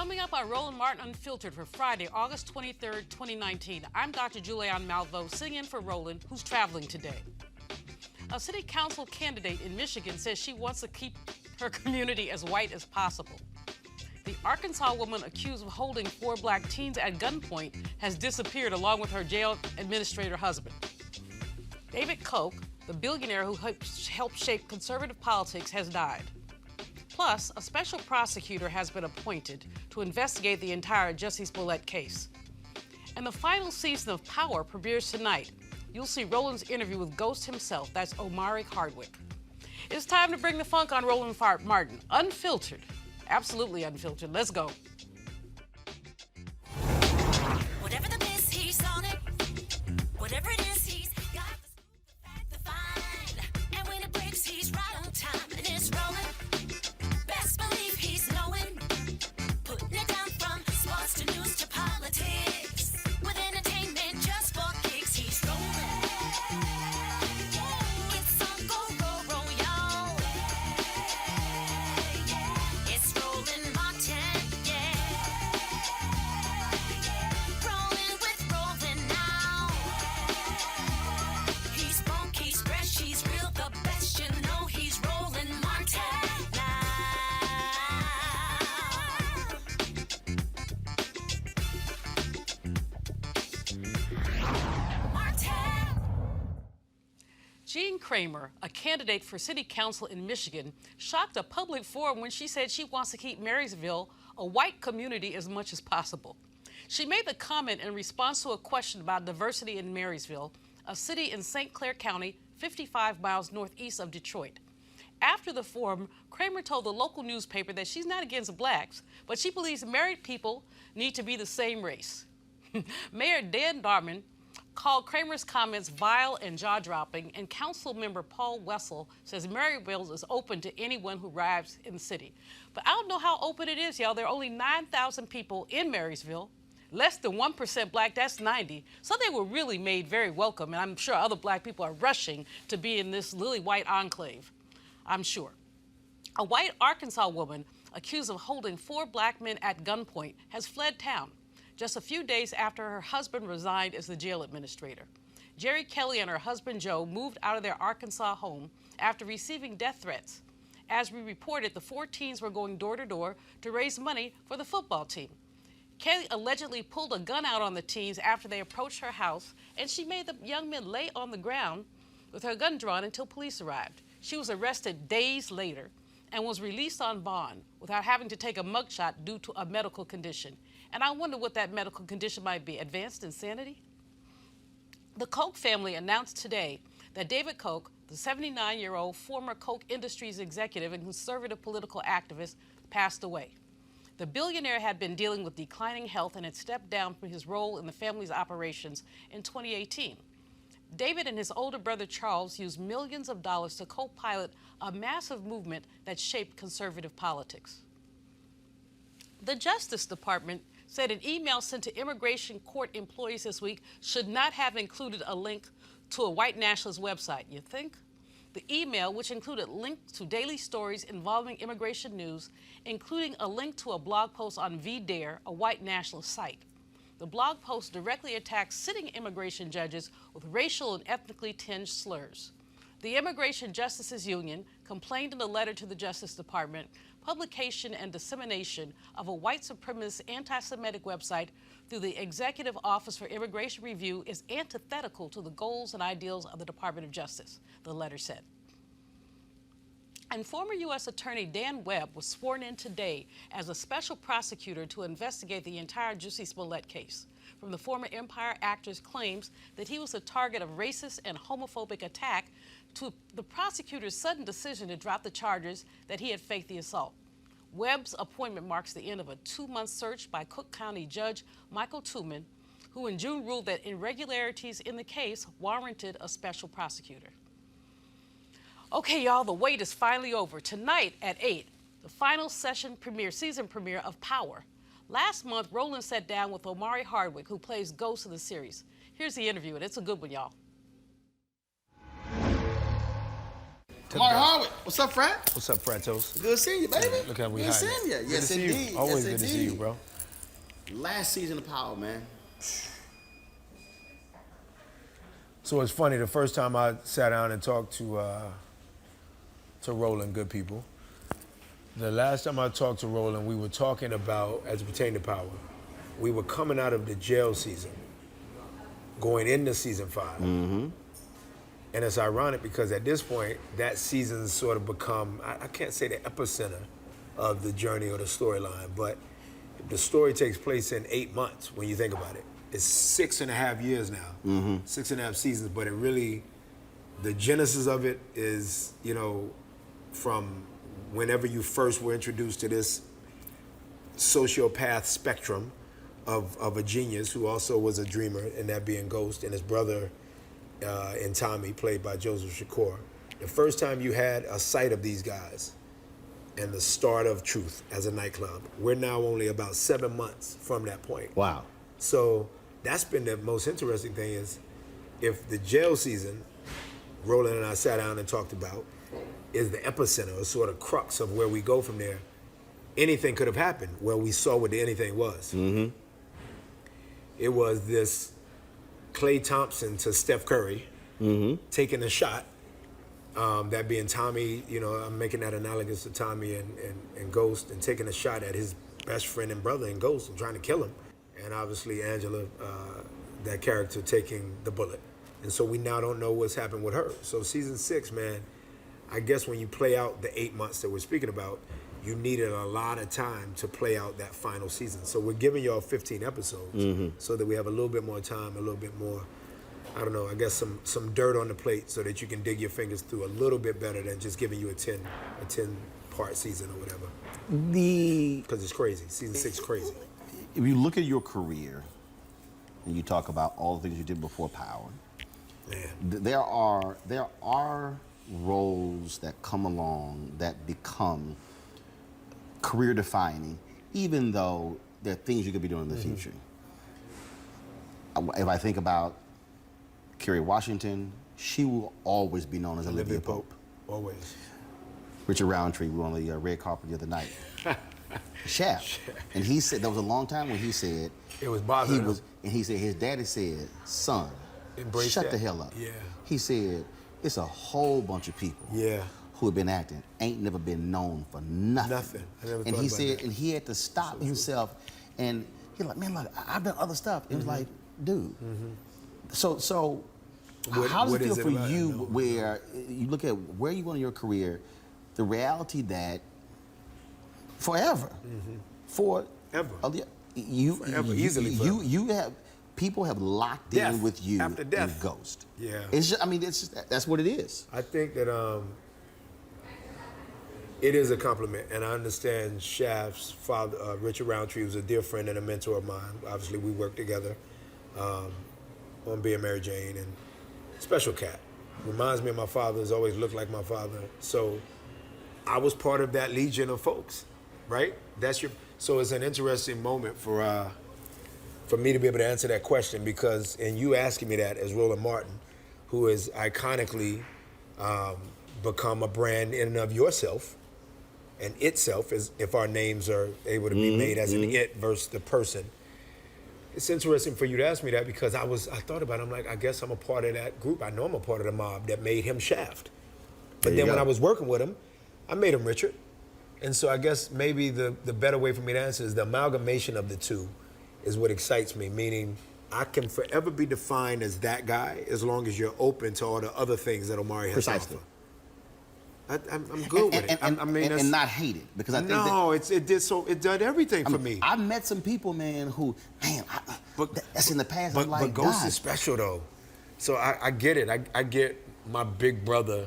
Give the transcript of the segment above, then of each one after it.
Coming up on Roland Martin Unfiltered for Friday, August 23rd, 2019, I'm Dr. Julianne Malvo, sitting in for Roland, who's traveling today. A city council candidate in Michigan says she wants to keep her community as white as possible. The Arkansas woman accused of holding 4 black teens at gunpoint has disappeared along with her jail administrator husband. David Koch, the billionaire who helped shape conservative politics, has died. Plus, a special prosecutor has been appointed to investigate the entire Jussie Smollett case. And the final season of Power premieres tonight. You'll see Roland's interview with Ghost himself. That's Omari Hardwick. It's time to bring the funk on Roland Martin. Unfiltered. Absolutely unfiltered. Let's go. Whatever the miss, he's on it. Whatever it is, he's got the find. And when it breaks, he's right on time. And it's rolling. Best believe he's knowing. Putting it down from sports to news to politics. With entertainment just for kicks, he's rolling. It's on go, roll, y'all. It's Roland Martin, yeah. Rolling with Roland now. He's funk, he's fresh, he's real, the best, you know he's Roland Martin now. Martin. Jean Kramer, a candidate for city council in Michigan, shocked a public forum when she said she wants to keep Marysville a white community as much as possible. She made the comment in response to a question about diversity in Marysville, a city in St. Clair County, 55 miles northeast of Detroit. After the forum, Kramer told the local newspaper that she's not against blacks, but she believes married people need to be the same race. Mayor Dan Darman called Kramer's comments vile and jaw-dropping, and council member Paul Wessel says Marysville is open to anyone who arrives in the city. But I don't know how open it is, y'all. There are only 9,000 people in Marysville, less than 1% black, that's 90. So they were really made very welcome, and I'm sure other black people are rushing to be in this lily white enclave, I'm sure. A white Arkansas woman accused of holding 4 black men at gunpoint has fled town just a few days after her husband resigned as the jail administrator. Jerry Kelly and her husband Joe moved out of their Arkansas home after receiving death threats. As we reported, the 4 teens were going door to door to raise money for the football team. Kelly allegedly pulled a gun out on the teens after they approached her house, and she made the young men lay on the ground with her gun drawn until police arrived. She was arrested days later and was released on bond without having to take a mugshot due to a medical condition. And I wonder what that medical condition might be. Advanced insanity? The Koch family announced today that David Koch, the 79-year-old former Koch Industries executive and conservative political activist, passed away. The billionaire had been dealing with declining health and had stepped down from his role in the family's operations in 2018. David and his older brother Charles used millions of dollars to co-pilot a massive movement that shaped conservative politics. The Justice Department said an email sent to immigration court employees this week should not have included a link to a white nationalist website. You think? The email, which included links to daily stories involving immigration news, including a link to a blog post on VDare, a white nationalist site. The blog post directly attacks sitting immigration judges with racial and ethnically tinged slurs. The Immigration Justices Union complained in a letter to the Justice Department, publication and dissemination of a white supremacist anti-Semitic website through the Executive Office for Immigration Review is antithetical to the goals and ideals of the Department of Justice, the letter said. And former U.S. Attorney Dan Webb was sworn in today as a special prosecutor to investigate the entire Jussie Smollett case. From the former Empire actor's claims that he was the target of racist and homophobic attack to the prosecutor's sudden decision to drop the charges that he had faked the assault. Webb's appointment marks the end of a 2-month search by Cook County Judge Michael Tooman, who in June ruled that irregularities in the case warranted a special prosecutor. Okay, y'all, the wait is finally over. Tonight at 8, the final season premiere of Power. Last month, Roland sat down with Omari Hardwick, who plays Ghost in the series. Here's the interview, and it's a good one, y'all. Omari Hardwick. What's up, Frat? What's up, Fratos? Good seeing you, baby. Look how we Good hiding. seeing you. Good Yes, to see indeed. you. Always yes, good to see you, bro. Last season of Power, man. So it's funny, the first time I sat down and talked to Roland, good people, the last time I talked to Roland, we were talking about, as it pertained to Power, we were coming out of the jail season, going into season 5. Mm-hmm. And it's ironic because at this point, that season's sort of become, I can't say the epicenter of the journey or the storyline, but the story takes place in 8 months when you think about it. It's 6.5 years now, 6.5 seasons, but it really, the genesis of it is, you know, from whenever you first were introduced to this sociopath spectrum of a genius who also was a dreamer, and that being Ghost, and his brother in Tommy, played by Joseph Shakur. The first time you had a sight of these guys and the start of Truth as a nightclub, we're now only about 7 months from that point. Wow. So that's been the most interesting thing is if the jail season, Roland and I sat down and talked about, is the epicenter or sort of crux of where we go from there, anything could have happened. Well, we saw what the anything was. Mm-hmm. It was this Klay Thompson to Steph Curry taking a shot, that being Tommy, you know, I'm making that analogous to Tommy and Ghost, and taking a shot at his best friend and brother in Ghost and trying to kill him. And obviously Angela, that character, taking the bullet. And so we now don't know what's happened with her. So season 6, man, I guess when you play out the 8 months that we're speaking about, you needed a lot of time to play out that final season. So we're giving y'all 15 episodes so that we have a little bit more time, a little bit more, I don't know, I guess some dirt on the plate so that you can dig your fingers through a little bit better than just giving you a 10-part season or whatever. Because it's crazy. Season 6 is crazy. If you look at your career and you talk about all the things you did before Power, Man. there are roles that come along that become career defining, even though there are things you could be doing in the future. If I think about Kerry Washington, she will always be known as Olivia Pope. Always. Richard Roundtree, we were on the red carpet the other night. Shaft. And he said, there was a long time when he said, It was bothering him. and he said, his daddy said, son, Embrace shut that. the hell up. Yeah. He said, it's a whole bunch of people who have been acting, ain't never been known for nothing. Nothing. I never And thought he about said, that. and he had to stop himself, and he like, man, look, I've done other stuff. It was like, dude. So how does what it feel is it for about it? you No. where you look at where you went in your career, the reality that forever, for Ever. you, Forever, you, easily you, forever. you have people have locked Death. in with you After in death. Ghost. Yeah. It's just, I mean, it's just, that's what it is. I think that it is a compliment, and I understand Shaft's father, Richard Roundtree, was a dear friend and a mentor of mine. Obviously, we worked together on Being Mary Jane, and special cat. Reminds me of my father, has always looked like my father. So I was part of that legion of folks, right? So it's an interesting moment for me to be able to answer that question because, and you asking me that as Roland Martin, who has iconically become a brand in and of yourself, and itself, as if our names are able to be made as an it versus the person. It's interesting for you to ask me that because I thought about it, I'm like, I guess I'm a part of that group. I know I'm a part of the mob that made him Shaft. But then when I was working with him, I made him Richard. And so I guess maybe the better way for me to answer is the amalgamation of the two is what excites me, meaning I can forever be defined as that guy as long as you're open to all the other things that Omari has to Precisely. offer. I'm good with it. And not hate it because I think that, it did everything for me. I've met some people, man, who, man, that's in the past. I'm like, But Ghost God. is special though. So I get it. I get my big brother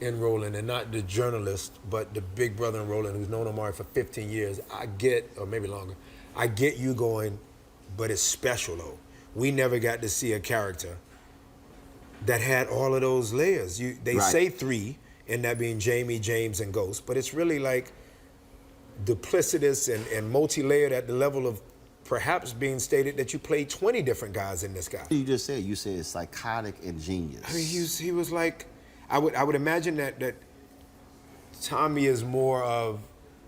in Roland, and not the journalist, but the big brother in Roland who's known Omari for 15 years. I get, or maybe longer, I get you going, but it's special though. We never got to see a character that had all of those layers. They say 3, and that being Jamie, James, and Ghost, but it's really like duplicitous and multi-layered at the level of perhaps being stated that you played 20 different guys in this guy. You just said, psychotic and genius. I mean, he was like, I would imagine that Tommy is more of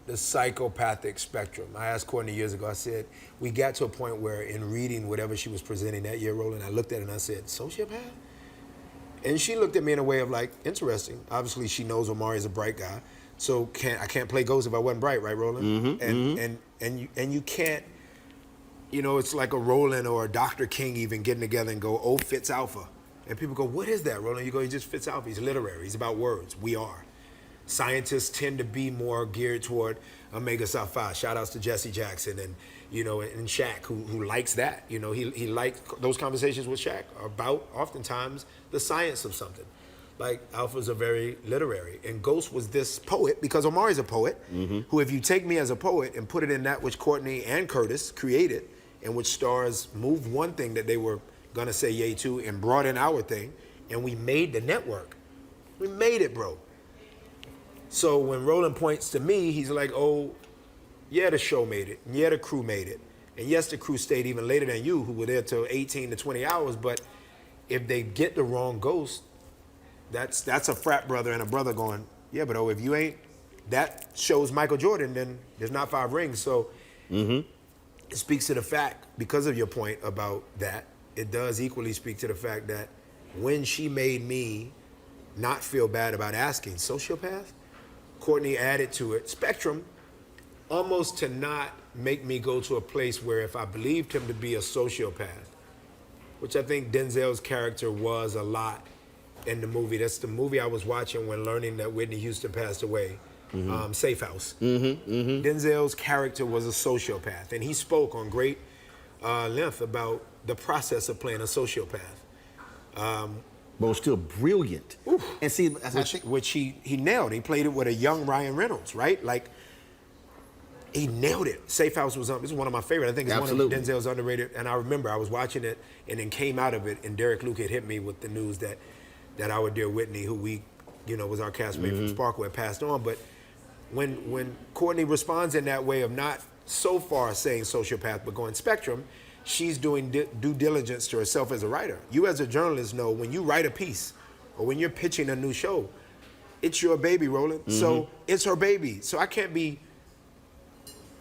the psychopathic spectrum. I asked Courtney years ago, I said, we got to a point where in reading whatever she was presenting that year, Roland, I looked at it and I said, sociopath? And she looked at me in a way of like, interesting. Obviously, she knows Omari is a bright guy, so I can't play ghost if I wasn't bright, right, Roland? And you can't, it's like a Roland or a Dr. King even getting together and go, fits alpha. And people go, what is that, Roland? You go, he just fits alpha. He's literary. He's about words. We are. Scientists tend to be more geared toward Omega Psi Phi. Shout outs to Jesse Jackson and Shaq who likes that. He likes those conversations with Shaq about oftentimes the science of something. Like alphas are very literary. And Ghost was this poet, because Omari's a poet, who if you take me as a poet and put it in that which Courtney and Curtis created, in which stars moved one thing that they were gonna say yay to and brought in our thing, and we made the network. We made it, bro. So when Roland points to me, he's like, oh, yeah, the show made it. And yeah, the crew made it. And yes, the crew stayed even later than you, who were there till 18 to 20 hours. But if they get the wrong Ghost, that's a frat brother and a brother going, yeah, but if you ain't, that shows Michael Jordan, then there's not 5 rings. So it speaks to the fact, because of your point about that, it does equally speak to the fact that when she made me not feel bad about asking sociopath, Courtney added to it spectrum, almost to not make me go to a place where if I believed him to be a sociopath, which I think Denzel's character was a lot in the movie. That's the movie I was watching when learning that Whitney Houston passed away, Safe House. Denzel's character was a sociopath, and he spoke on great length about the process of playing a sociopath. But was still brilliant. Oof. And see, which he nailed. He played it with a young Ryan Reynolds, right? Like, he nailed it. Safe House was one of my favorites. I think it's one of Denzel's underrated. And I remember I was watching it and then came out of it, and Derek Luke had hit me with the news that our dear Whitney, who we, was our castmate from Sparkle, had passed on. But when Courtney responds in that way of not so far saying sociopath, but going spectrum, she's doing due diligence to herself as a writer. You as a journalist know when you write a piece or when you're pitching a new show, it's your baby, Roland. So it's her baby. So I can't be,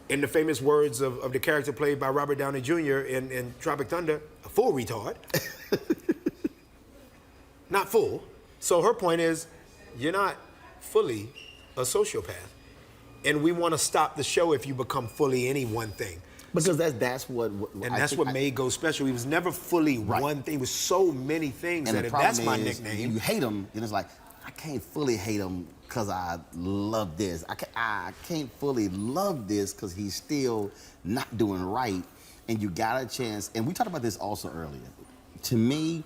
in the famous words of the character played by Robert Downey Jr. in Tropic Thunder, a full retard. Not full. So her point is, you're not fully a sociopath. And we want to stop the show if you become fully any one thing. Because that's what made Ghost special. He was never fully one thing. He was so many things that if that's my nickname. You hate him, and it's like, I can't fully hate him because I love this. I can't fully love this because he's still not doing right. And you got a chance, and we talked about this also earlier. To me,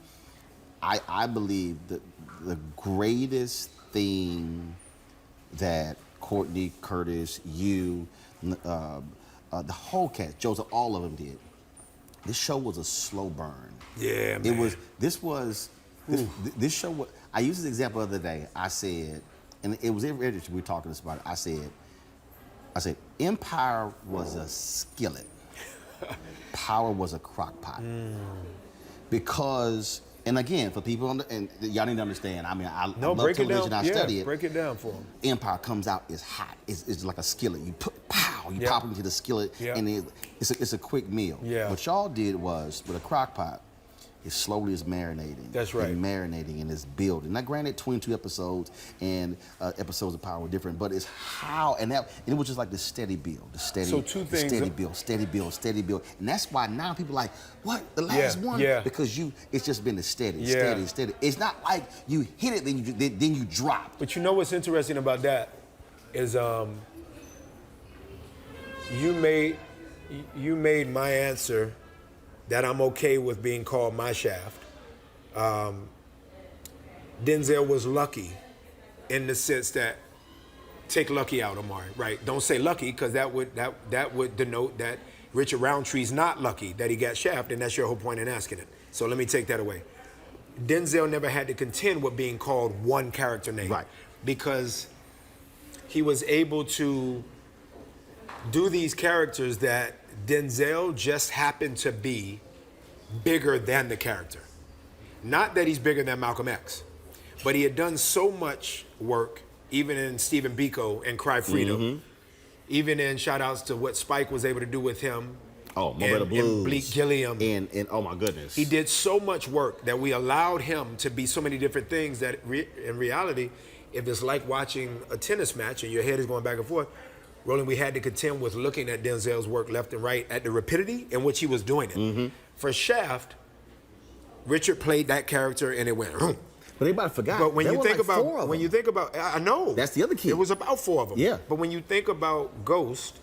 I believe that the greatest thing that Courtney, Curtis, you, the whole cast, Joseph, all of them did. This show was a slow burn. Yeah, man. This show was, I used this example the other day. I said, and it was interesting, we were talking about it. I said, Empire was a skillet. Power was a crock pot. Because, and again, for people, and y'all need to understand, I mean, I love television, I study it. Break it down for them. Empire comes out, it's hot. It's like a skillet. You put, you pop it into the skillet, and it's a quick meal. Yeah. What y'all did was, with a crock pot, it slowly is marinating. That's right. And marinating and it's building. Now, granted, 22 episodes and episodes of Power were different, but it's how, and it was just like the steady build, steady build. And that's why now people are like, what, the last one? Yeah. Because it's just been the steady. It's not like you hit it, then you drop. But you know what's interesting about that is you made my answer that I'm okay with being called my shaft. Denzel was lucky in the sense that, take lucky out, Omari, right? Don't say lucky, because that would denote that Richard Roundtree's not lucky that he got shafted, and that's your whole point in asking it. So let me take that away. Denzel never had to contend with being called one character name. Right. Because he was able to do these characters that Denzel just happened to be bigger than the character. Not that he's bigger than Malcolm X, But he had done so much work, even in Stephen Biko and Cry Freedom, even in shout-outs to what Spike was able to do with him. Oh, Mo Better Blues. And Bleak Gilliam. And oh my goodness. He did so much work that we allowed him to be so many different things that in reality, if it's like watching a tennis match and your head is going back and forth, Roland, we had to contend with looking at Denzel's work left and right at the rapidity in which he was doing it. For Shaft, Richard played that character and it went, but everybody forgot. But when there you was think like about, 4 of when them. you think about, I know. That's the other key. It was about 4 of them. Yeah. But when you think about Ghost,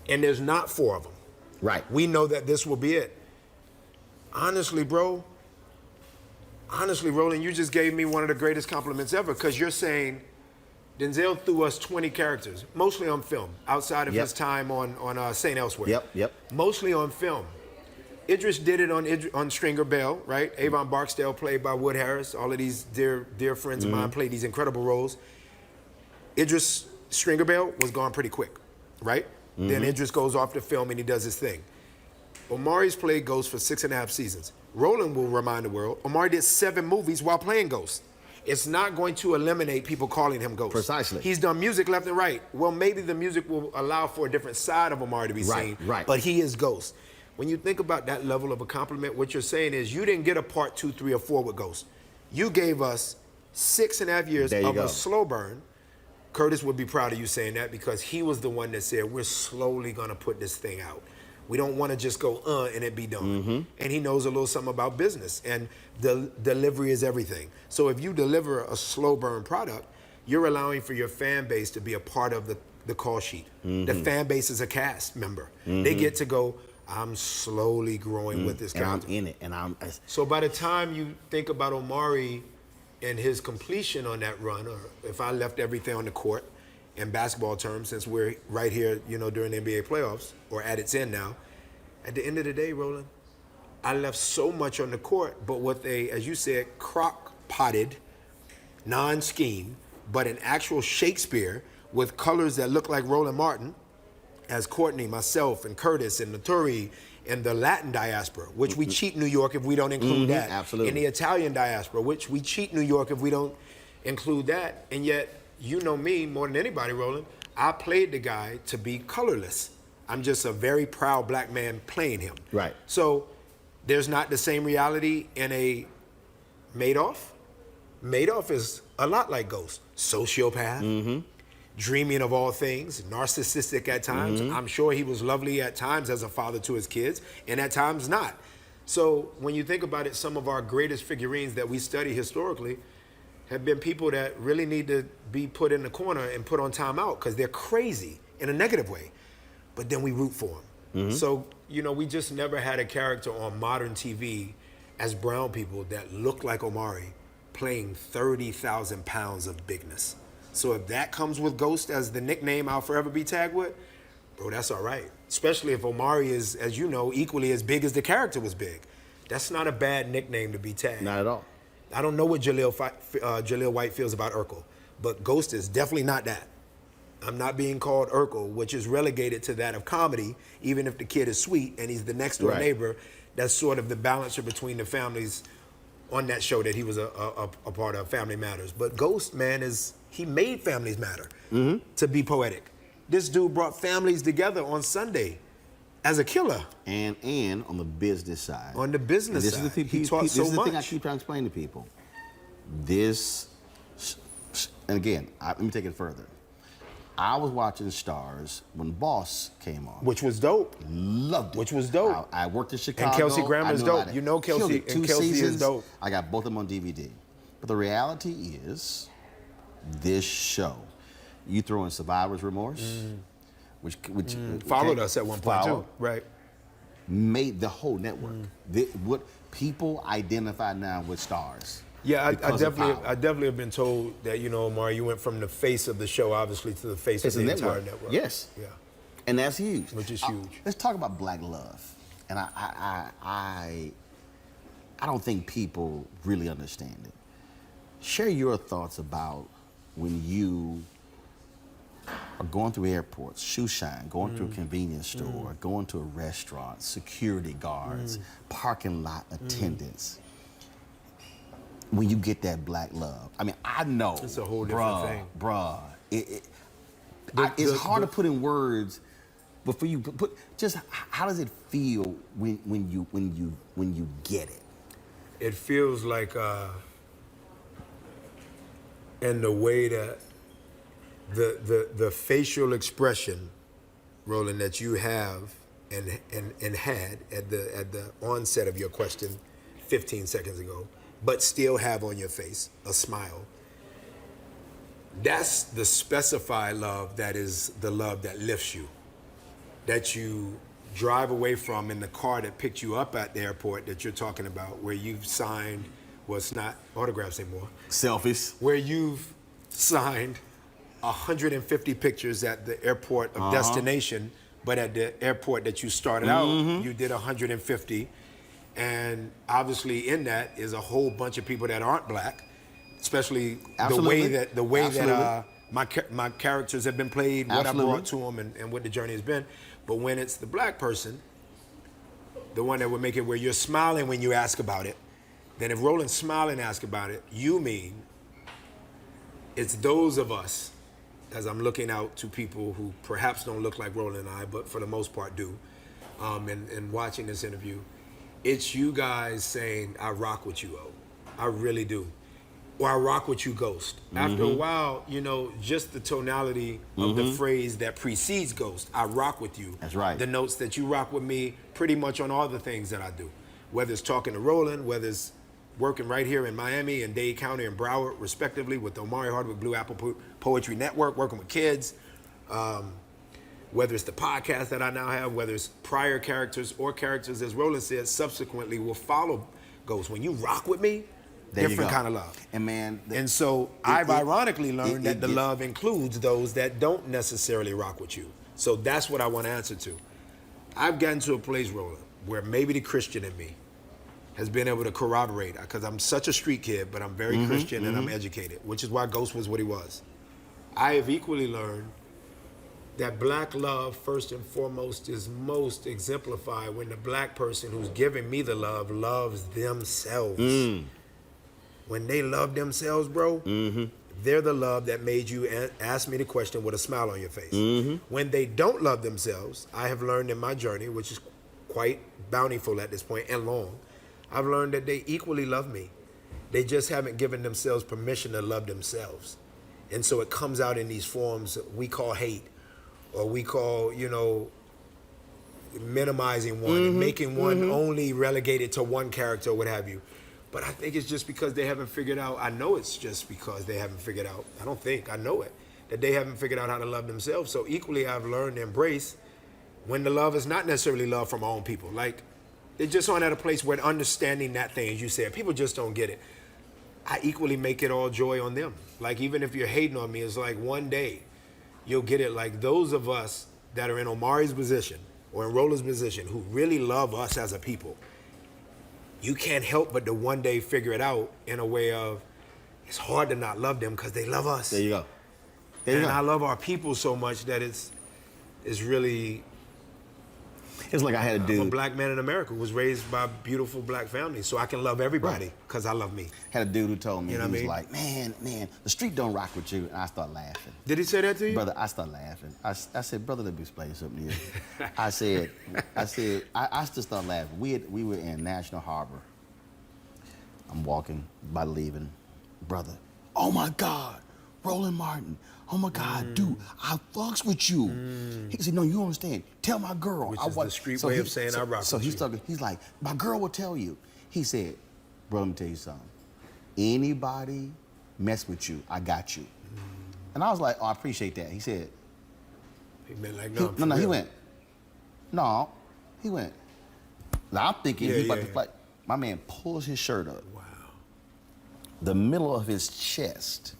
and there's not 4 of them. Right. We know that this will be it. Honestly, Roland, you just gave me one of the greatest compliments ever, because you're saying Denzel threw us 20 characters, mostly on film, outside of his time on St. Elsewhere. Yep. Mostly on film. Idris did it on Stringer Bell, right? Avon Barksdale, played by Wood Harris. All of these dear friends of mine played these incredible roles. Idris Stringer Bell was gone pretty quick, right? Then Idris goes off to film and he does his thing. Omari's played Ghost for 6.5 seasons. Roland will remind the world, Omari did 7 movies while playing Ghost. It's not going to eliminate people calling him Ghost. Precisely. He's done music left and right. Well, maybe the music will allow for a different side of Omari to be seen. Right. But he is Ghost. When you think about that level of a compliment, what you're saying is you didn't get a part 2, 3, or 4 with Ghost. You gave us 6.5 years of a slow burn. Curtis would be proud of you saying that, because he was the one that said, we're slowly going to put this thing out. We don't want to just go, and it be done. And he knows a little something about business, and delivery is everything. So if you deliver a slow burn product, you're allowing for your fan base to be a part of the call sheet. The fan base is a cast member. They get to go, I'm slowly growing with this character. And I'm in it, and I'm... So by the time you think about Omari and his completion on that run, or if I left everything on the court, in basketball terms, since we're right here, during the NBA playoffs, or at its end now, at the end of the day, Roland, I left so much on the court, but what they, as you said, crock-potted, non-scheme, but an actual Shakespeare with colors that look like Roland Martin, as Courtney, myself, and Curtis, and Naturi, and the Latin diaspora, which we cheat New York if we don't include that. Absolutely. And the Italian diaspora, which we cheat New York if we don't include that. And yet, you know me more than anybody, Roland, I played the guy to be colorless. I'm just a very proud black man playing him. Right. So there's not the same reality in a Madoff. Madoff is a lot like Ghost. Sociopath, dreaming of all things, narcissistic at times. I'm sure he was lovely at times as a father to his kids, and at times not. So when you think about it, some of our greatest figurines that we study historically have been people that really need to be put in the corner and put on timeout because they're crazy in a negative way. But then we root for them. So, we just never had a character on modern TV as brown people that looked like Omari playing 30,000 pounds of bigness. So if that comes with Ghost as the nickname I'll forever be tagged with, bro, that's all right. Especially if Omari is, as you know, equally as big as the character was big. That's not a bad nickname to be tagged. Not at all. I don't know what Jaleel White feels about Urkel, but Ghost is definitely not that. I'm not being called Urkel, which is relegated to that of comedy, even if the kid is sweet and he's the next door neighbor. That's sort of the balancer between the families on that show that he was a part of, Family Matters. But Ghost, man, he made families matter to be poetic. This dude brought families together on Sunday as a killer. And on the business side. On the business side. He taught so much. This is the thing I keep trying to explain to people. And again, let me take it further. I was watching Stars when Boss came on. Which was dope. Loved it. Which was dope. I worked in Chicago. And Kelsey Grammer is dope. You know Kelsey, and Kelsey is dope. I got both of them on DVD. But the reality is, this show, you throw in Survivor's Remorse, which followed us at one point too. Right. Made the whole network. What people identify now with Stars. Yeah, I definitely have been told that, Omari, you went from the face of the show, obviously, to the face of the entire network. Yes. Yeah. And that's huge. Which is huge. Let's talk about Black love. And I don't think people really understand it. Share your thoughts about when you are going through airports, shoe shine, going through a convenience store, going to a restaurant, security guards, parking lot attendants. when you get that black love. I mean, I know. It's a whole different thing. Bruh. It's hard to put in words, but for you, just how does it feel when you get it? It feels like, and the way that the facial expression, Roland, that you have and had at the onset of your question 15 seconds ago, but still have on your face a smile. That's the specified love that is the love that lifts you, that you drive away from in the car that picked you up at the airport that you're talking about, where you've signed, well, it's not autographs anymore. Selfies. Where you've signed 150 pictures at the airport of destination, but at the airport that you started out, you did 150. And obviously in that is a whole bunch of people that aren't black, especially the way that my characters have been played, what I brought to them, and what the journey has been. But when it's the black person, the one that would make it where you're smiling when you ask about it, then if Roland's smiling and ask about it, you mean it's those of us, as I'm looking out to people who perhaps don't look like Roland and I, but for the most part do, and watching this interview, it's you guys saying, I rock with you, O. I really do. Or I rock with you, Ghost. After a while, you know, just the tonality of the phrase that precedes Ghost, I rock with you. That's right. The notes that you rock with me pretty much on all the things that I do. Whether it's talking to Roland, whether it's working right here in Miami and Dade County and Broward, respectively, with the Omari Hardwick Blue Apple Poetry Network, working with kids. Whether it's the podcast that I now have, whether it's prior characters or characters, as Roland said, subsequently will follow Ghost. When you rock with me, different kind of love. And man, and so I've ironically learned that the love includes those that don't necessarily rock with you. So that's what I want to answer to. I've gotten to a place, Roland, where maybe the Christian in me has been able to corroborate, because I'm such a street kid, but I'm very Christian and I'm educated, which is why Ghost was what he was. I have equally learned that black love, first and foremost, is most exemplified when the black person who's giving me the love loves themselves. When they love themselves, bro, they're the love that made you ask me the question with a smile on your face. When they don't love themselves, I have learned in my journey, which is quite bountiful at this point and long, I've learned that they equally love me. They just haven't given themselves permission to love themselves. And so it comes out in these forms we call hate, or we call, you know, minimizing one, and making one only relegated to one character or what have you. But I think it's just because they haven't figured out, I know it's just because they haven't figured out, I don't think, I know it, that they haven't figured out how to love themselves. So equally, I've learned to embrace when the love is not necessarily love from my own people. Like, they just aren't at a place where understanding that thing, as you said, people just don't get it. I equally make it all joy on them. Like, even if you're hating on me, it's like one day you'll get it. Like, those of us that are in Omari's position or in Roland's position who really love us as a people, you can't help but to one day figure it out in a way of, it's hard to not love them because they love us. There you go. And I love our people so much that it's really... It's like I had a dude. I'm a black man in America who was raised by beautiful black families, so I can love everybody because I love me. Had a dude who told me, You know he what I was mean? like, man, the street don't rock with you. And I start laughing. Did he say that to you? Brother, I start laughing. I said, brother, let me explain something to you. I still start laughing. We were in National Harbor. I'm walking by leaving. Brother, oh my God, Roland Martin. Oh my God, dude, I fucks with you. He said, no, you don't understand. Tell my girl. Which is the street way of saying I rock with you. He's like, my girl will tell you. He said, bro, let me tell you something. Anybody mess with you, I got you. And I was like, oh, I appreciate that. He said, he meant like, he went. Now I'm thinking he's about to fight. My man pulls his shirt up. Wow. The middle of his chest,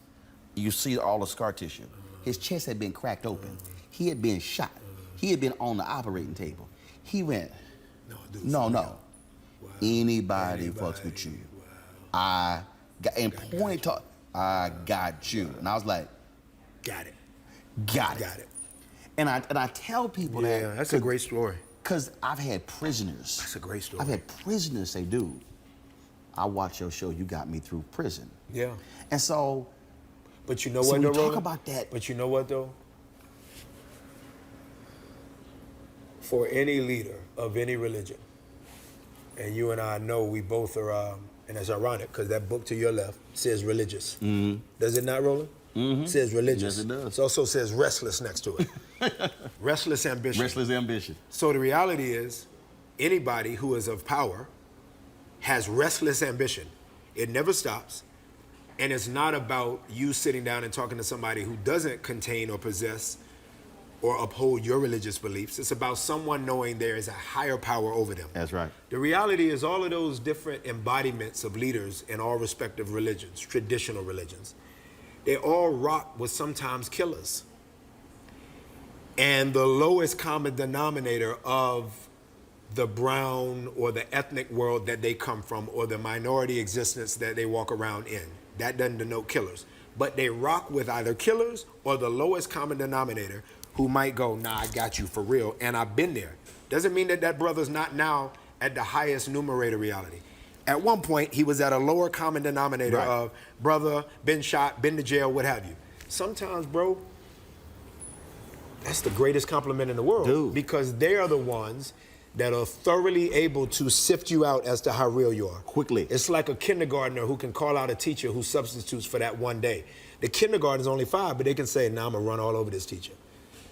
you see all the scar tissue. His chest had been cracked open. He had been shot. He had been on the operating table. He went, no. Wow. Anybody fucks with you. Wow. I got you. And I was like, got it. Got it. And I tell people that. Yeah, that's a great story. Because I've had prisoners. That's a great story. I've had prisoners say, dude, I watched your show. You got me through prison. Yeah. And so, But you know so what, we though, talk Roland? about that. But you know what, though? For any leader of any religion, and you and I know we both are, and it's ironic because that book to your left says religious. Does it not, Roland? It says religious. Yes, it does. It also says restless next to it. Restless ambition. Restless ambition. So the reality is, anybody who is of power has restless ambition. It never stops. And it's not about you sitting down and talking to somebody who doesn't contain or possess or uphold your religious beliefs. It's about someone knowing there is a higher power over them. That's right. The reality is all of those different embodiments of leaders in all respective religions, traditional religions, they all rock with sometimes killers. And the lowest common denominator of the brown or the ethnic world that they come from or the minority existence that they walk around in, that doesn't denote killers. But they rock with either killers or the lowest common denominator who might go, nah, I got you for real, and I've been there. Doesn't mean that that brother's not now at the highest numerator reality. At one point, he was at a lower common denominator of brother, been shot, been to jail, what have you. Sometimes, bro, that's the greatest compliment in the world. Dude. Because they are the ones that are thoroughly able to sift you out as to how real you are. Quickly. It's like a kindergartner who can call out a teacher who substitutes for that one day. The kindergarten is only 5, but they can say, nah, I'm gonna run all over this teacher.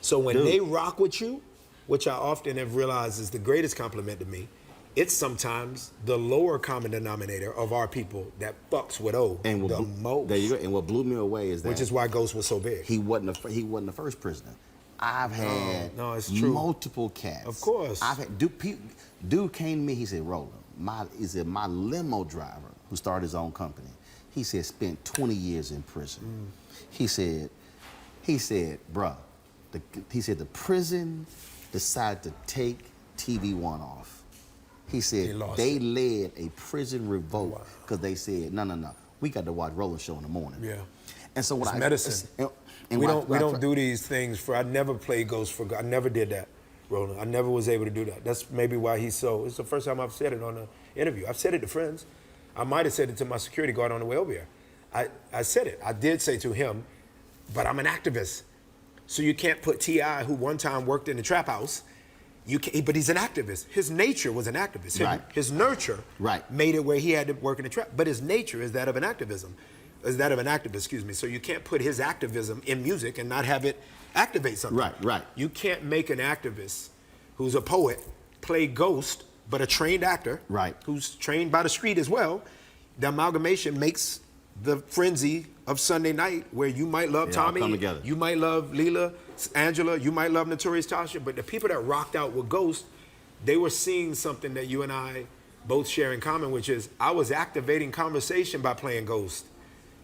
So when they rock with you, which I often have realized is the greatest compliment to me, it's sometimes the lower common denominator of our people that fucks with And the most. There you go. And what blew me away is that Which is why Ghost was so big. he wasn't the first prisoner. I've had No, it's true. multiple cats. Of course. I've had dude came to me. He said, "Roland, my limo driver who started his own company. He said spent 20 years in prison. He said, bruh, he said the prison decided to take TV One off. He said they led a prison revolt because they said, no, we got to watch Roland show in the morning. Yeah. And so what It's medicine. And we don't do these things for. I never played Ghost for. I never did that, Roland. I never was able to do that. That's maybe why he's so. It's the first time I've said it on an interview. I've said it to friends. I might have said it to my security guard on the way over here. I said it. I did say to him, but I'm an activist. So you can't put T.I., who one time worked in the trap house. But he's an activist. His nature was an activist. His nurture made it where he had to work in the trap. But his nature is that of an activist. So you can't put his activism in music and not have it activate something. Right. You can't make an activist who's a poet play Ghost, but a trained actor, who's trained by the street as well. The amalgamation makes the frenzy of Sunday night where you might love Tommy, you might love Leela, Angela, you might love Notorious Tasha, but the people that rocked out with Ghost, they were seeing something that you and I both share in common, which is I was activating conversation by playing Ghost.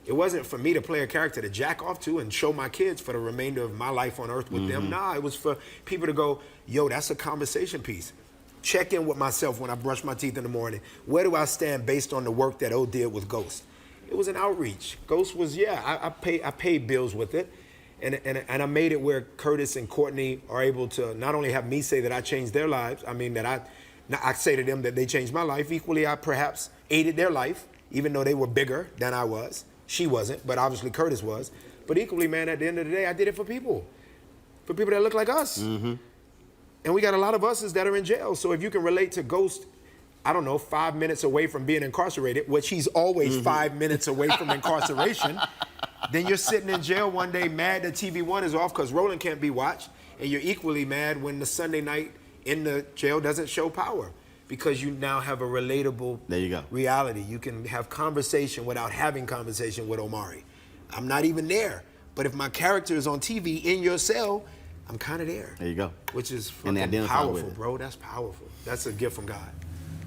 It wasn't for me to play a character to jack off to and show my kids for the remainder of my life on earth with them. Nah, it was for people to go, yo, that's a conversation piece. Check in with myself when I brush my teeth in the morning. Where do I stand based on the work that O did with Ghost? It was an outreach. Ghost was, I paid bills with it. And I made it where Curtis and Courtney are able to not only have me say that I changed their lives, I mean that I say to them that they changed my life. Equally, I perhaps aided their life, even though they were bigger than I was. She wasn't, but obviously Curtis was. But equally, man, at the end of the day, I did it for people that look like us. And we got a lot of us's that are in jail. So if you can relate to Ghost, I don't know, 5 minutes away from being incarcerated, which he's always 5 minutes away from incarceration, then you're sitting in jail one day mad that TV One is off because Roland can't be watched, and you're equally mad when the Sunday night in the jail doesn't show Power because you now have a relatable reality. You can have conversation without having conversation with Omari. I'm not even there, but if my character is on TV in your cell, I'm kind of there. There you go. Which is fucking powerful, bro. That's powerful. That's a gift from God.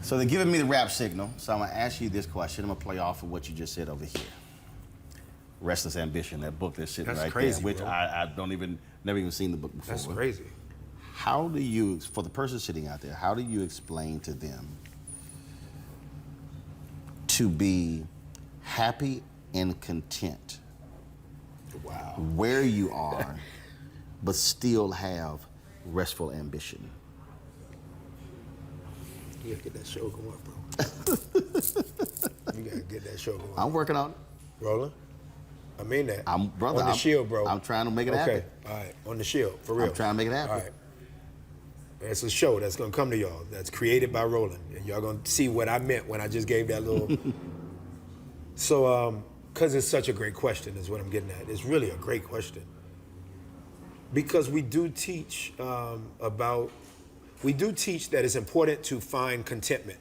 So they're giving me the rap signal. So I'm gonna ask you this question. I'm gonna play off of what you just said over here. Restless Ambition, that book that's sitting right crazy, there, which bro. I never even seen the book before. That's crazy. How do you, for the person sitting out there, how do you explain to them to be happy and content where you are, but still have restful ambition? You gotta get that show going, bro. You gotta get that show going. I'm working on it. Roland, I mean that. Brother. On the Shield, bro. I'm trying to make it okay. happen. All right, on the Shield, for real. I'm trying to make it happen. All right. It's a show that's gonna come to y'all that's created by Roland, and y'all gonna see what I meant when I just gave that little. So, because it's such a great question, is what I'm getting at. It's really a great question. Because we do teach that it's important to find contentment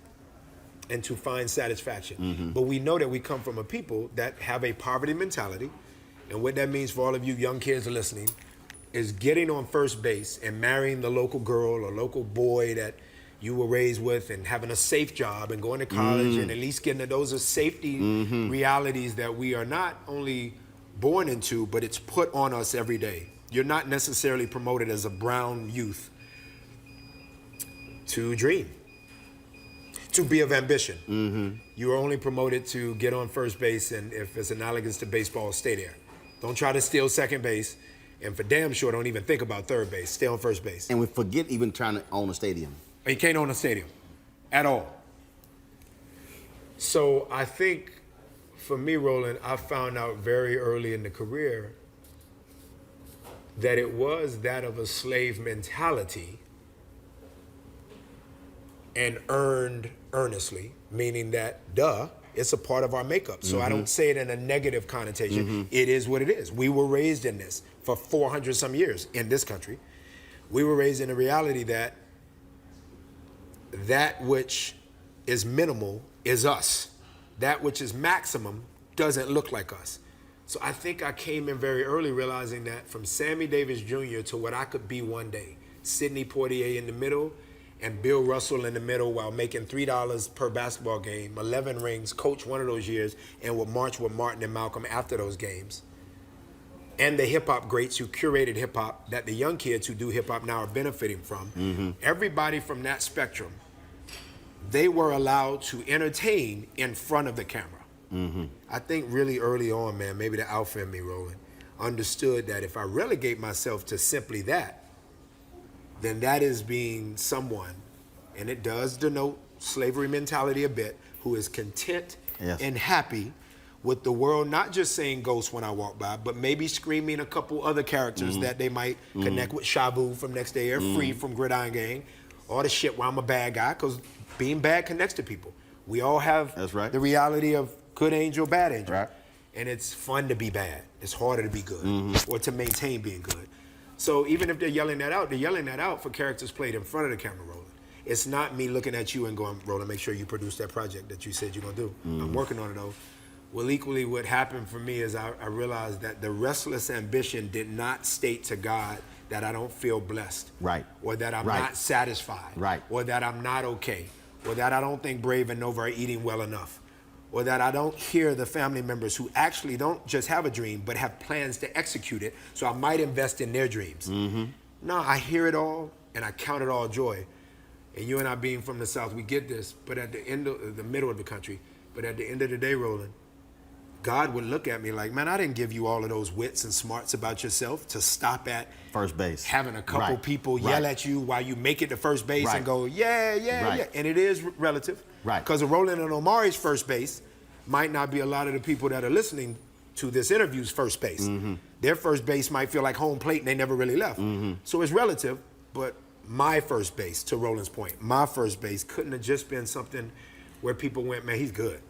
and to find satisfaction. But we know that we come from a people that have a poverty mentality. And what that means for all of you young kids listening is getting on first base and marrying the local girl or local boy that you were raised with and having a safe job and going to college and at least getting to those are safety realities that we are not only born into, but it's put on us every day. You're not necessarily promoted as a brown youth to dream, to be of ambition. You are only promoted to get on first base, and if it's analogous to baseball, stay there. Don't try to steal second base, and for damn sure, don't even think about third base. Stay on first base. And we forget even trying to own a stadium. You can't own a stadium at all. So I think for me, Roland, I found out very early in the career that it was that of a slave mentality and earned earnestly, meaning that, it's a part of our makeup. So I don't say it in a negative connotation. It is what it is. We were raised in this for 400 some years in this country. We were raised in the reality that that which is minimal is us. That which is maximum doesn't look like us. So I think I came in very early realizing that from Sammy Davis Jr. to what I could be one day, Sidney Poitier in the middle and Bill Russell in the middle while making $3 per basketball game, 11 rings, coach one of those years, and would march with Martin and Malcolm after those games. And the hip-hop greats who curated hip-hop that the young kids who do hip-hop now are benefiting from. Everybody from that spectrum, they were allowed to entertain in front of the camera. I think really early on, man, maybe the alpha in me, Roland, understood that if I relegate myself to simply that, then that is being someone, and it does denote slavery mentality a bit, who is content and happy with the world not just saying ghost when I walk by, but maybe screaming a couple other characters that they might connect with Shabu from Next Day Air, Free from Gridiron Gang, all the shit where I'm a bad guy, because being bad connects to people. We all have the reality of good angel, bad angel. And it's fun to be bad. It's harder to be good or to maintain being good. So even if they're yelling that out for characters played in front of the camera, Roland. It's not me looking at you and going, Roland, make sure you produce that project that you said you're gonna do. I'm working on it though. Well, equally what happened for me is I realized that the restless ambition did not state to God that I don't feel blessed. Or that I'm not satisfied. Or that I'm not okay. Or that I don't think Brave and Nova are eating well enough. Or that I don't hear the family members who actually don't just have a dream, but have plans to execute it, so I might invest in their dreams. No, I hear it all, and I count it all joy. And you and I being from the South, we get this, but at the end of the middle of the country, but at the end of the day, Roland, God would look at me like, man, I didn't give you all of those wits and smarts about yourself to stop at first base, having a couple people yell at you while you make it to first base and go, yeah. And it is relative. Because Roland and Omari's first base might not be a lot of the people that are listening to this interview's first base. Their first base might feel like home plate and they never really left. So it's relative, but my first base, to Roland's point, my first base couldn't have just been something where people went, man, he's good.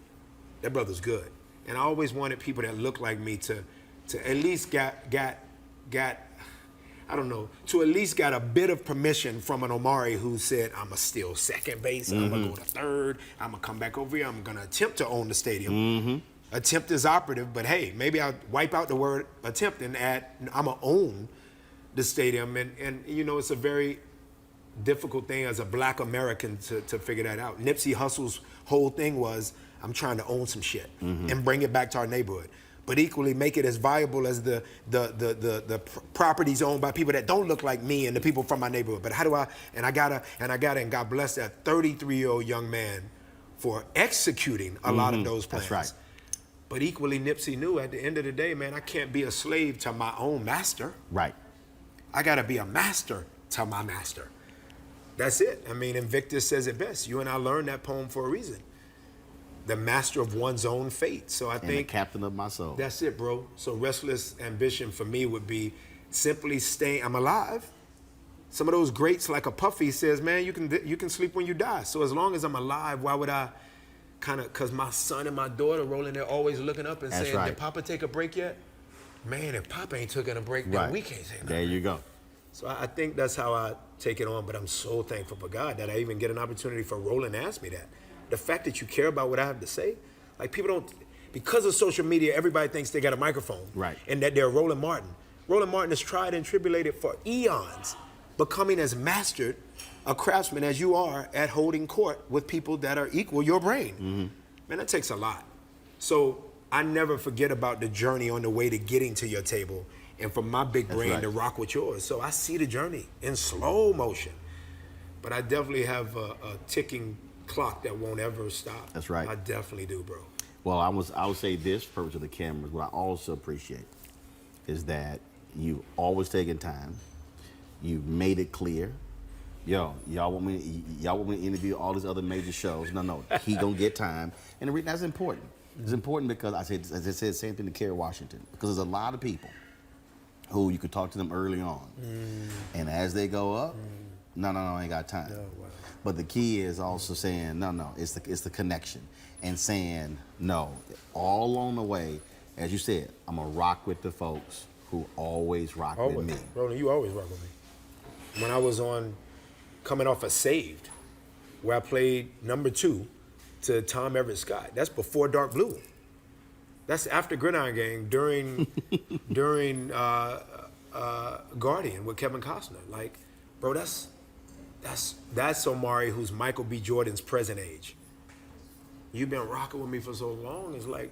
That brother's good. And I always wanted people that look like me to at least got I don't know, to at least got a bit of permission from an Omari who said, I'm going to steal second base, I'm going to go to third, I'm going to come back over here, I'm going to attempt to own the stadium. Attempt is operative, but hey, maybe I'll wipe out the word attempt and add, I'm going to own the stadium. And you know, it's a very difficult thing as a black American to figure that out. Nipsey Hussle's whole thing was, I'm trying to own some shit and bring it back to our neighborhood. But equally make it as viable as the properties owned by people that don't look like me and the people from my neighborhood. But how do I, and God bless that 33-year-old young man for executing a lot of those plans. That's right. But equally Nipsey knew at the end of the day, man, I can't be a slave to my own master. I gotta be a master to my master. That's it. I mean, Invictus says it best. You and I learned that poem for a reason. the master of one's own fate. So I And the think captain of my soul. that's it, bro. So restless ambition for me would be simply staying. I'm alive. Some of those greats, like a Puffy says, man, you can sleep when you die. So as long as I'm alive, why would I kind of? Because my son and my daughter, Roland, they're always looking up and That's saying, right. "Did Papa take a break yet?" Man, if Papa ain't taking a break, then Right. we can't take There you go. So I think that's how I take it on, but I'm so thankful for God that I even get an opportunity for Roland to ask me that. The fact that you care about what I have to say, like people don't, because of social media, everybody thinks they got a microphone. Right. And that they're Roland Martin. Roland Martin has tried and tribulated for eons, becoming as mastered a craftsman as you are at holding court with people that are equal your brain. Man, that takes a lot. So I never forget about the journey on the way to getting to your table and for my big brain right. to rock with yours. So I see the journey in slow motion. But I definitely have a ticking clock that won't ever stop. That's right. I definitely do, bro. Well, I would say this, purpose of the cameras, what I also appreciate is that you always taking time. You made it clear. Y'all want me to interview all these other major shows. No, he gonna get time. And the reason that's important. It's important because I said the same thing to Kerry Washington, because there's a lot of people who you could talk to them early on. And as they go up, no, I ain't got time. Oh, wow. But the key is also saying, no, it's the connection. And saying, no, all along the way, as you said, I'm gonna rock with the folks who always rock with me. Roland, you always rock with me. When I was coming off of Saved, where I played number 2 to Tom Everett Scott, that's before Dark Blue. That's after Gridiron Gang during Guardian with Kevin Costner. Like, bro, that's Omari, who's Michael B. Jordan's present age. You've been rocking with me for so long. It's like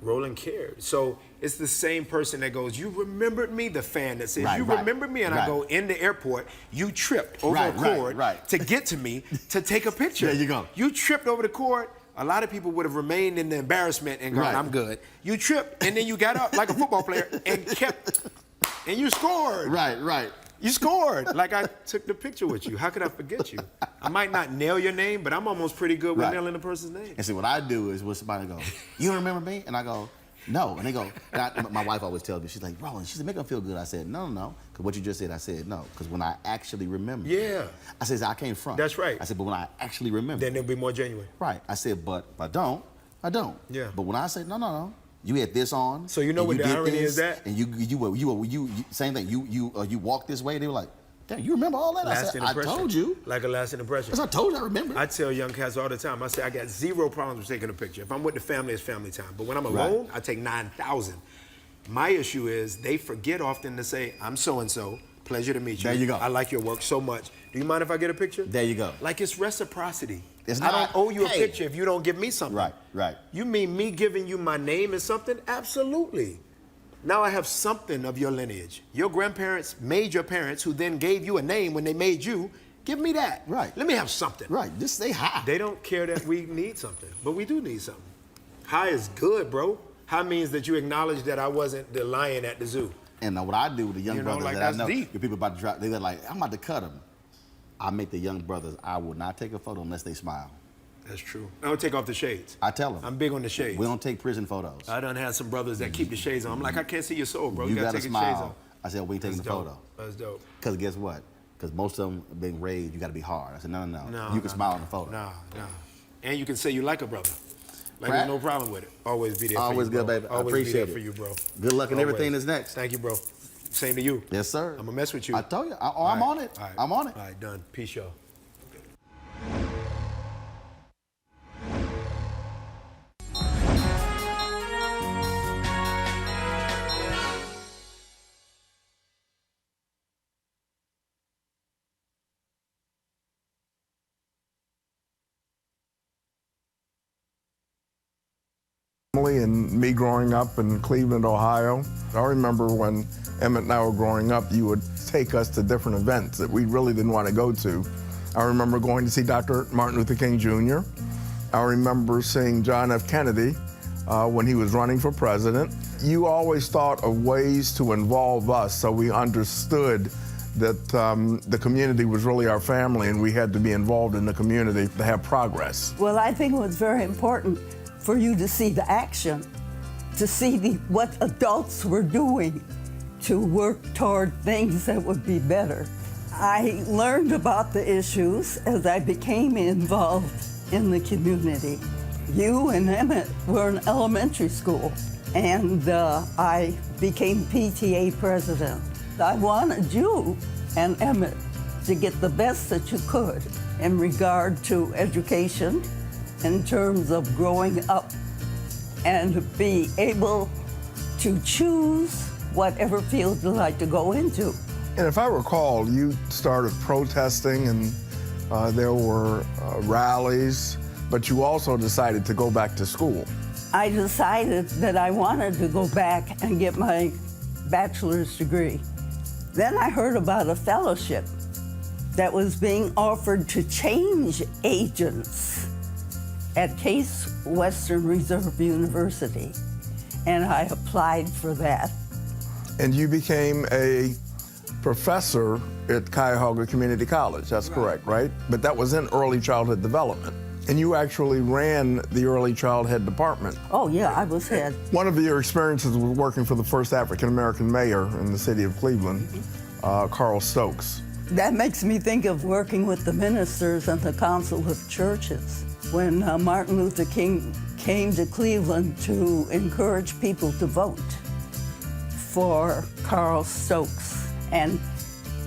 Roland cared. So it's the same person that goes, "You remembered me," the fan that says, Right, "You right, remember me," and I right. go, "In the airport, you tripped over Right, a cord right. to get to me to take a picture." There you go. You tripped over the cord. A lot of people would have remained in the embarrassment and gone, Right. "I'm good." You tripped, and then you got up like a football player and and you scored. Right. You scored. Like, I took the picture with you. How could I forget you? I might not nail your name, but I'm almost pretty good with Right. nailing the person's name. And see, what I do is when somebody go, "You don't remember me?" And I go, "No." And they go, my wife always tells me, she's like, "Roland," she said, "make them feel good." I said, no. Because what you just said, I said, no. Because when I actually remember. Yeah. I said, I came from. That's right. I said, but when I actually remember. Then it'll be more genuine. Right. I said, but I don't. Yeah. But when I say, no. You had this on. So you know and what the did irony this, is that? And you same thing. You walked this way. They were like, "Damn, you remember all that?" I Lasting said, "I impression. told you." Like a lasting impression. Because I told you I remember. I tell young cats all the time, I say, I got zero problems with taking a picture. If I'm with the family, it's family time. But when I'm alone, I take 9,000. My issue is they forget often to say, "I'm so-and-so. Pleasure to meet you. There you go. I like your work so much. Do you mind if I get a picture?" There you go. Like, it's reciprocity. It's I not, don't owe you a hey. picture if you don't give me something. Right. You mean me giving you my name and something? Absolutely. Now I have something of your lineage. Your grandparents made your parents, who then gave you a name when they made you. Give me that. Right. Let me have something. Right. Just say hi. They don't care that we need something, but we do need something. Hi is good, bro. Hi means that you acknowledge that I wasn't the lion at the zoo. And what I do with the young You know, brothers like, that that's I know, deep. the people about to drop, they're like, "I'm about to cut them." I make the young brothers, I will not take a photo unless they smile. That's true. I don't take off the shades. I tell them. I'm big on the shades. We don't take prison photos. I done had some brothers that keep the shades on. I'm like, I can't see your soul, bro. You, You gotta gotta take the shades smile. off. I said, we ain't taking the That's dope. photo. That's dope. Because guess what? Because most of them being raised, you got to be hard. I said, no. No, You can no, smile no, in the photo. No. And you can say you like a brother. Like, Right. there's no problem with it. Always be there for you, Always good, bro. baby. I Always appreciate be there it. for you, bro. Good luck in Always. everything that's next. Thank you, bro. Same to you. Yes, sir. I'm going to mess with you. I told you. I'm on it. All right. I'm on it. All right, done. Peace, y'all. And me growing up in Cleveland, Ohio, I remember when Emmett and I were growing up, you would take us to different events that we really didn't want to go to. I remember going to see Dr. Martin Luther King Jr. I remember seeing John F. Kennedy when he was running for president. You always thought of ways to involve us so we understood that the community was really our family and we had to be involved in the community to have progress. Well, I think it was very important for you to see the action, to see what adults were doing to work toward things that would be better. I learned about the issues as I became involved in the community. You and Emmett were in elementary school, and I became PTA president. I wanted you and Emmett to get the best that you could in regard to education, in terms of growing up, and be able to choose whatever field you like to go into. And if I recall, you started protesting and there were rallies, but you also decided to go back to school. I decided that I wanted to go back and get my bachelor's degree. Then I heard about a fellowship that was being offered to change agents at Case Western Reserve University, and I applied for that. And you became a professor at Cuyahoga Community College, that's correct, right? But that was in early childhood development. And you actually ran the early childhood department. Oh yeah, I was head. One of your experiences was working for the first African-American mayor in the city of Cleveland, Carl Stokes. That makes me think of working with the ministers and the Council of Churches. When Martin Luther King came to Cleveland to encourage people to vote for Carl Stokes, and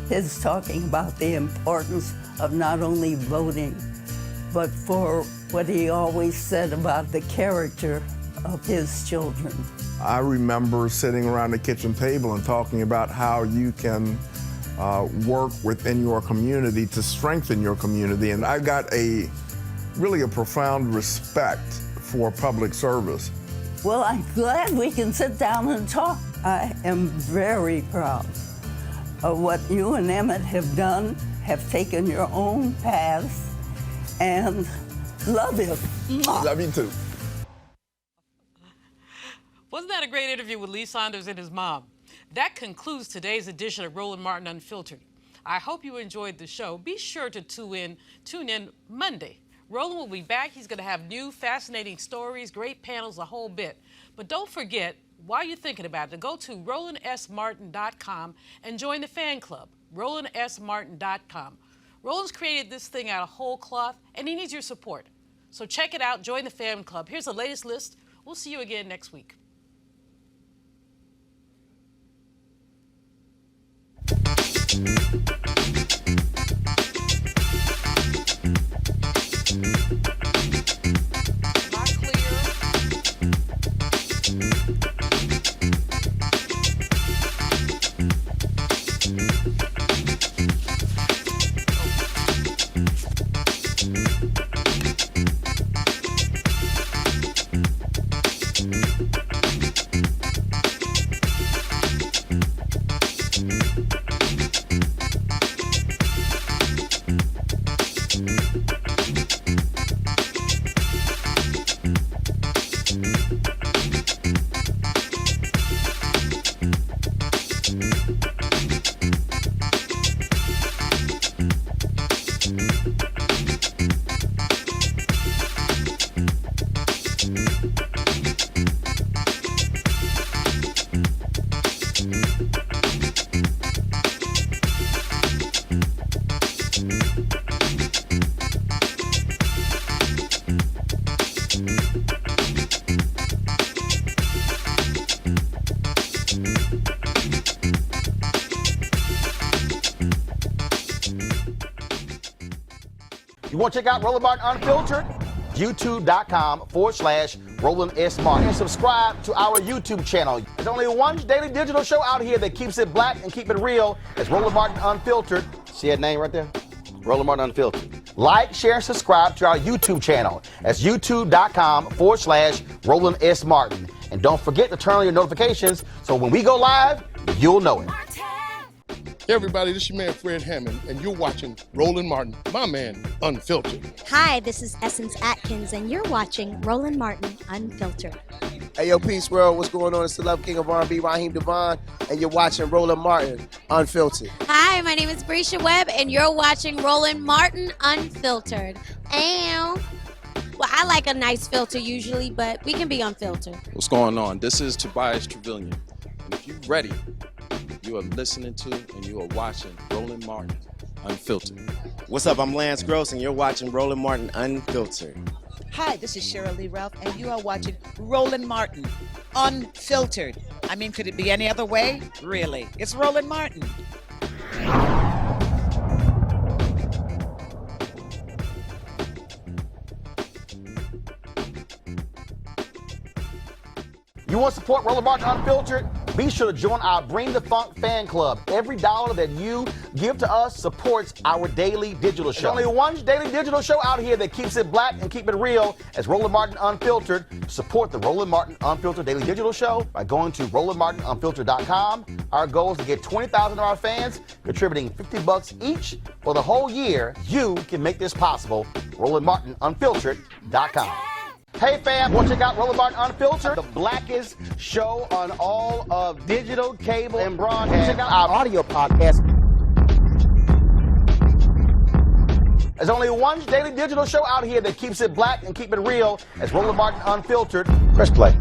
his talking about the importance of not only voting, but for what he always said about the character of his children. I remember sitting around the kitchen table and talking about how you can work within your community to strengthen your community. And I got really a profound respect for public service. Well, I'm glad we can sit down and talk. I am very proud of what you and Emmett have done, have taken your own paths, and love you. Mwah. Love you too. Wasn't that a great interview with Lee Saunders and his mom? That concludes today's edition of Roland Martin Unfiltered. I hope you enjoyed the show. Be sure to tune in Monday. Roland will be back. He's going to have new, fascinating stories, great panels, a whole bit. But don't forget, while you're thinking about it, to go to RolandSMartin.com and join the fan club, RolandSMartin.com. Roland's created this thing out of whole cloth, and he needs your support. So check it out, join the fan club. Here's the latest list. We'll see you again next week. You want to check out Roland Martin Unfiltered? YouTube.com/Roland S. Martin. And subscribe to our YouTube channel. There's only one daily digital show out here that keeps it black and keep it real. It's Roland Martin Unfiltered. See that name right there? Roland Martin Unfiltered. Like, share, and subscribe to our YouTube channel. That's YouTube.com/Roland S. Martin. And don't forget to turn on your notifications so when we go live, you'll know it. Martin. Hey everybody, this is your man Fred Hammond, and you're watching Roland Martin, my man, Unfiltered. Hi, this is Essence Atkins, and you're watching Roland Martin Unfiltered. Hey, yo, Peace World, what's going on? It's the Love King of R&B, Raheem Devon, and you're watching Roland Martin Unfiltered. Hi, my name is Brescia Webb, and you're watching Roland Martin Unfiltered. And, well, I like a nice filter usually, but we can be unfiltered. What's going on? This is Tobias Trevelyan, and if you're ready, you are listening to and you are watching Roland Martin Unfiltered. What's up? I'm Lance Gross, and you're watching Roland Martin Unfiltered. Hi, this is Cheryl Lee Ralph, and you are watching Roland Martin Unfiltered. I mean, could it be any other way? Really? It's Roland Martin. You want to support Roland Martin Unfiltered? Be sure to join our Bring the Funk fan club. Every dollar that you give to us supports our daily digital show. There's only one daily digital show out here that keeps it black and keep it real as Roland Martin Unfiltered. Support the Roland Martin Unfiltered daily digital show by going to RolandMartinUnfiltered.com. Our goal is to get 20,000 of our fans contributing $50 each for the whole year. You can make this possible. RolandMartinUnfiltered.com. Hey fam, want to check out Roland Martin Unfiltered, the blackest show on all of digital, cable, and broadcast. Check out our audio podcast. There's only one daily digital show out here that keeps it black and keep it real as Roland Martin Unfiltered. Press play.